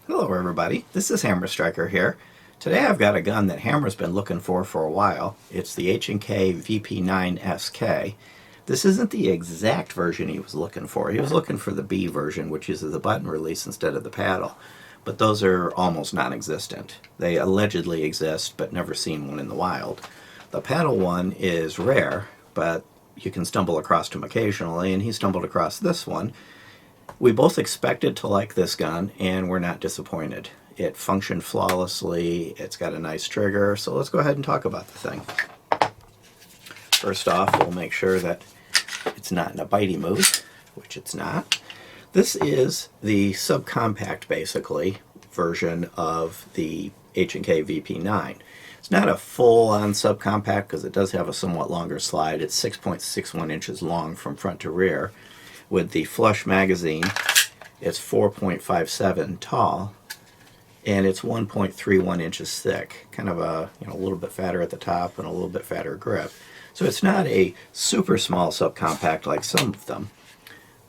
Hello everybody, this is Hammer Striker here. Today I've got a gun that Hammer's been looking for a while. It's the H&K VP9-SK. This isn't the exact version he was looking for. He was looking for the B version, which uses the button release instead of the paddle. But those are almost non-existent. They allegedly exist, but never seen one in the wild. The paddle one is rare, but you can stumble across them occasionally, and he stumbled across this one. We both expected to like this gun, and we're not disappointed. It functioned flawlessly, it's got a nice trigger, so let's go ahead and talk about the thing. First off, we'll make sure that it's not in a bitey mood, which it's not. This is the subcompact, basically, version of the H&K VP9. It's not a full-on subcompact because it does have a somewhat longer slide. It's 6.61 inches long from front to rear. With the flush magazine, it's 4.57 tall, and it's 1.31 inches thick. Kind of a little bit fatter at the top and a little bit fatter grip. So it's not a super small subcompact like some of them,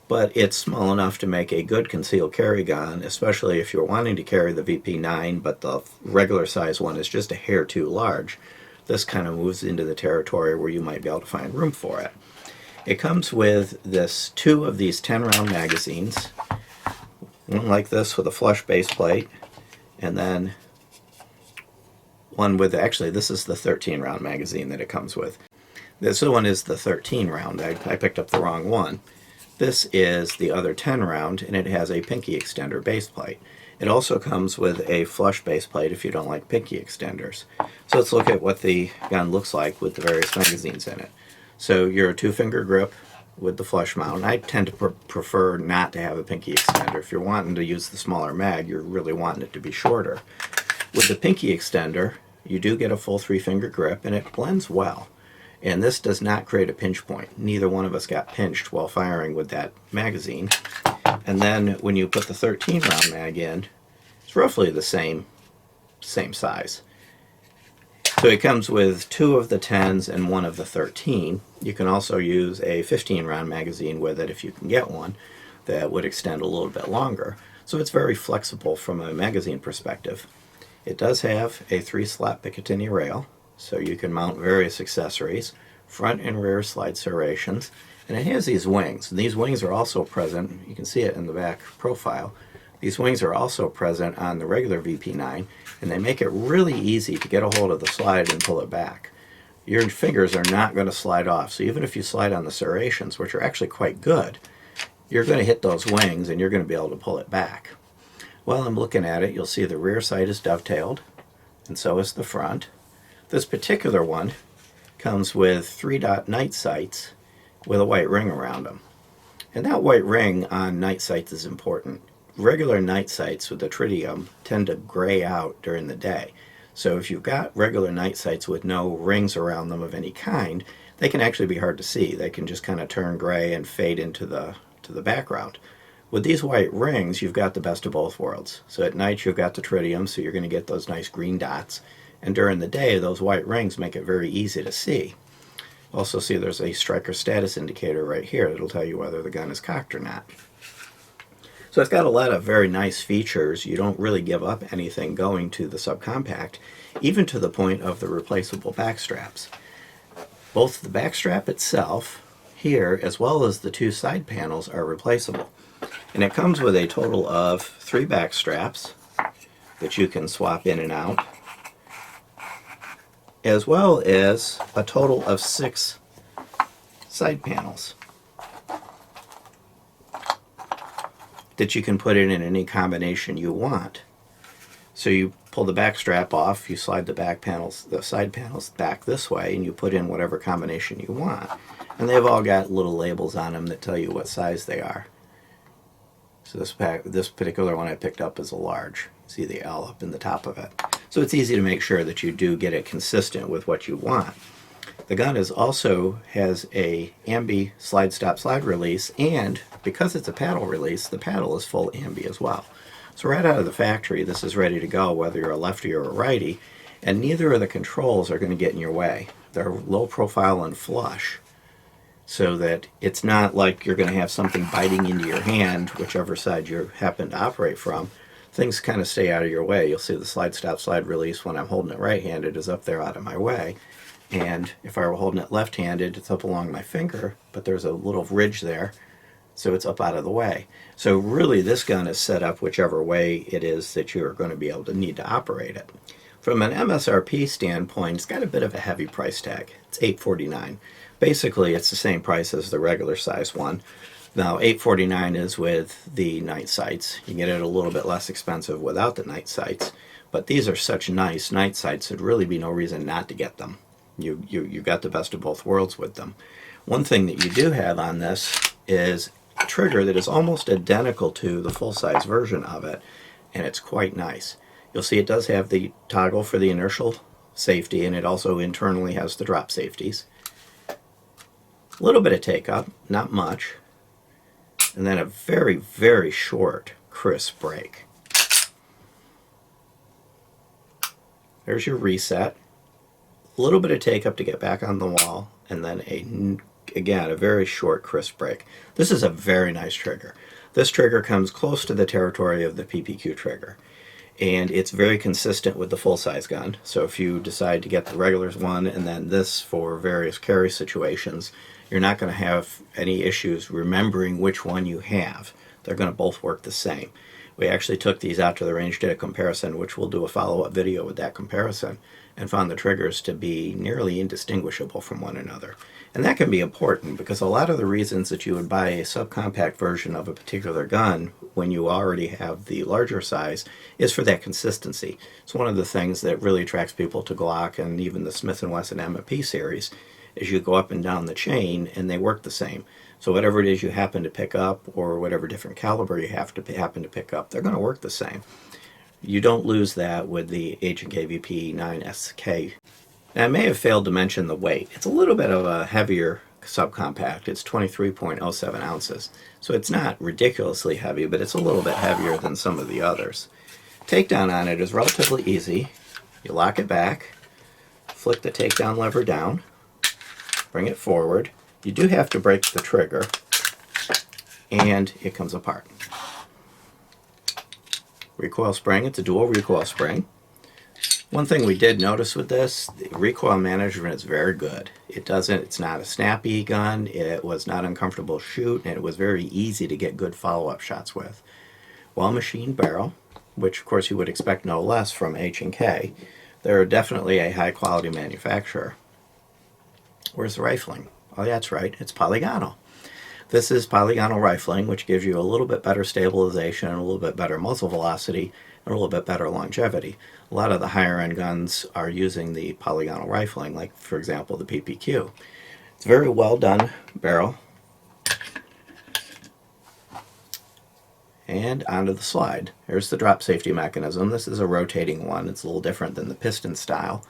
but it's small enough to make a good concealed carry gun, especially if you're wanting to carry the VP9, but the regular size one is just a hair too large. This kind of moves into the territory where you might be able to find room for it. It comes with two of these 10-round magazines, one like this with a flush base plate, and then one with, actually this is the 13-round magazine that it comes with. This one is the 13-round, I picked up the wrong one. This is the other 10-round, and it has a pinky extender base plate. It also comes with a flush base plate if you don't like pinky extenders. So let's look at what the gun looks like with the various magazines in it. So you're a 2-finger grip with the flush mount. I tend to prefer not to have a pinky extender. If you're wanting to use the smaller mag, you're really wanting it to be shorter. With the pinky extender, you do get a full 3-finger grip, and it blends well. And this does not create a pinch point. Neither one of us got pinched while firing with that magazine. And then when you put the 13-round mag in, it's roughly the same size. So it comes with 2 of the 10s and 1 of the 13. You can also use a 15-round magazine with it if you can get one that would extend a little bit longer. So it's very flexible from a magazine perspective. It does have a 3-slot Picatinny rail, so you can mount various accessories, front and rear slide serrations, and it has these wings. And these wings are also present, you can see it in the back profile. These wings are also present on the regular VP9, and they make it really easy to get a hold of the slide and pull it back. Your fingers are not going to slide off, so even if you slide on the serrations, which are actually quite good, you're going to hit those wings and you're going to be able to pull it back. While I'm looking at it, you'll see the rear sight is dovetailed, and so is the front. This particular one comes with 3-dot night sights with a white ring around them. And that white ring on night sights is important. Regular night sights with the tritium tend to gray out during the day. So if you've got regular night sights with no rings around them of any kind, they can actually be hard to see. They can just kind of turn gray and fade into the background. With these white rings, you've got the best of both worlds. So at night you've got the tritium, so you're going to get those nice green dots. And during the day, those white rings make it very easy to see. Also see there's a striker status indicator right here that'll tell you whether the gun is cocked or not. So it's got a lot of very nice features. You don't really give up anything going to the subcompact, even to the point of the replaceable back straps. Both the back strap itself here, as well as the 2 side panels, are replaceable. And it comes with a total of 3 back straps that you can swap in and out, as well as a total of 6 side panels that you can put in any combination you want. So you pull the back strap off, you slide the side panels back this way, and you put in whatever combination you want. And they've all got little labels on them that tell you what size they are. So this particular one I picked up is a large. See the L up in the top of it. So it's easy to make sure that you do get it consistent with what you want. The gun also has a ambi slide stop slide release, and because it's a paddle release, the paddle is full ambi as well. So right out of the factory, this is ready to go whether you're a lefty or a righty, and neither of the controls are going to get in your way. They're low profile and flush, so that it's not like you're going to have something biting into your hand, whichever side you happen to operate from. things kind of stay out of your way. You'll see the slide stop slide release when I'm holding it right-handed is up there out of my way. And if I were holding it left-handed, it's up along my finger, but there's a little ridge there, so it's up out of the way. So really this gun is set up whichever way it is that you're going to be able to need to operate it. From an MSRP standpoint, it's got a bit of a heavy price tag. It's $849. Basically, it's the same price as the regular size one. Now, $849 is with the night sights. You get it a little bit less expensive without the night sights, but these are such nice night sights, there'd really be no reason not to get them. You got the best of both worlds with them. One thing that you do have on this is a trigger that is almost identical to the full-size version of it, and it's quite nice. You'll see it does have the toggle for the inertial safety, and it also internally has the drop safeties. A little bit of take-up, not much, and then a very, very short, crisp break. There's your reset. A little bit of take-up to get back on the wall, and then again, a very short, crisp break. This is a very nice trigger. This trigger comes close to the territory of the PPQ trigger, and it's very consistent with the full-size gun. So if you decide to get the regular one and then this for various carry situations, you're not going to have any issues remembering which one you have. They're going to both work the same. We actually took these out to the range, did a comparison, which we'll do a follow-up video with that comparison, and found the triggers to be nearly indistinguishable from one another. And that can be important because a lot of the reasons that you would buy a subcompact version of a particular gun when you already have the larger size is for that consistency. It's one of the things that really attracts people to Glock and even the Smith & Wesson M&P series is you go up and down the chain and they work the same. So whatever it is you happen to pick up or whatever different caliber you happen to pick up, they're going to work the same. You don't lose that with the H&K VP9-SK. Now, I may have failed to mention the weight. It's a little bit of a heavier subcompact. It's 23.07 ounces. So it's not ridiculously heavy, but it's a little bit heavier than some of the others. Takedown on it is relatively easy. You lock it back, flick the takedown lever down, bring it forward. You do have to break the trigger, and it comes apart. Recoil spring, it's a dual recoil spring. One thing we did notice with this, the recoil management is very good. It's not a snappy gun, it was not uncomfortable to shoot, and it was very easy to get good follow-up shots with. Well-machined barrel, which of course you would expect no less from H&K. They're definitely a high-quality manufacturer. Where's the rifling? Oh, that's right, it's polygonal. This is polygonal rifling, which gives you a little bit better stabilization, a little bit better muzzle velocity, and a little bit better longevity. A lot of the higher end guns are using the polygonal rifling, like for example the PPQ. It's a very well done barrel. And onto the slide. Here's the drop safety mechanism. This is a rotating one. It's a little different than the piston style.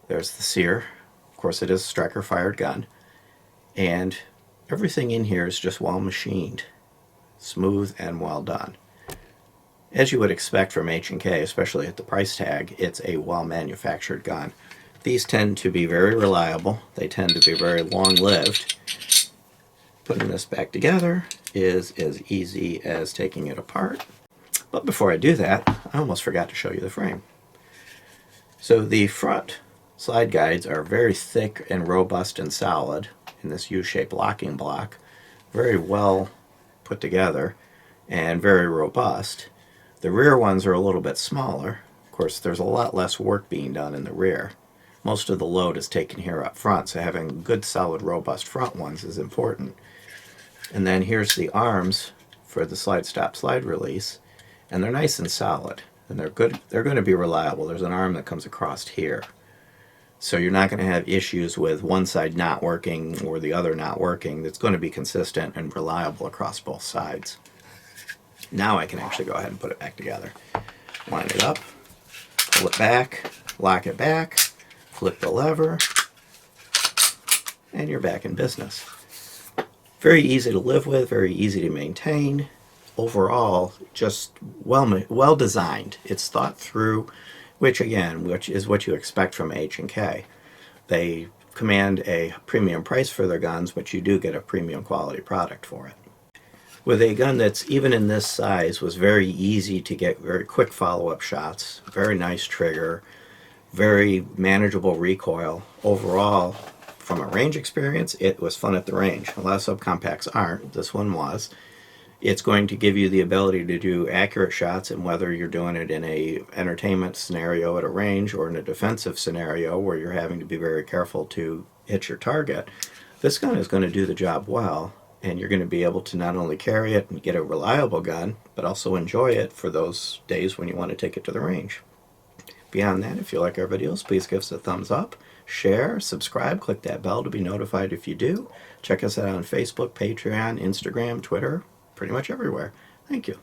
There's the sear. Of course it is a striker fired gun. And everything in here is just well machined. Smooth and well done. As you would expect from H&K, especially at the price tag, it's a well-manufactured gun. These tend to be very reliable. They tend to be very long-lived. Putting this back together is as easy as taking it apart. But before I do that, I almost forgot to show you the frame. So the front slide guides are very thick and robust and solid in this U-shaped locking block. Very well put together and very robust. The rear ones are a little bit smaller. Of course, there's a lot less work being done in the rear. Most of the load is taken here up front, so having good, solid, robust front ones is important. And then here's the arms for the slide stop slide release, and they're nice and solid, and they're good. They're going to be reliable. There's an arm that comes across here. So you're not going to have issues with one side not working or the other not working. It's going to be consistent and reliable across both sides. Now I can actually go ahead and put it back together. Line it up, pull it back, lock it back, flip the lever, and you're back in business. Very easy to live with, very easy to maintain. Overall, just well designed. It's thought through, which is what you expect from H&K. They command a premium price for their guns, but you do get a premium quality product for it. with a gun that's even in this size was very easy to get very quick follow-up shots, very nice trigger, very manageable recoil. Overall, from a range experience, it was fun at the range. A lot of subcompacts aren't. This one was. It's going to give you the ability to do accurate shots, and whether you're doing it in a entertainment scenario at a range or in a defensive scenario where you're having to be very careful to hit your target, this gun is going to do the job well, and you're going to be able to not only carry it and get a reliable gun, but also enjoy it for those days when you want to take it to the range. Beyond that, if you like our videos, please give us a thumbs up, share, subscribe, click that bell to be notified if you do. Check us out on Facebook, Patreon, Instagram, Twitter, pretty much everywhere. Thank you.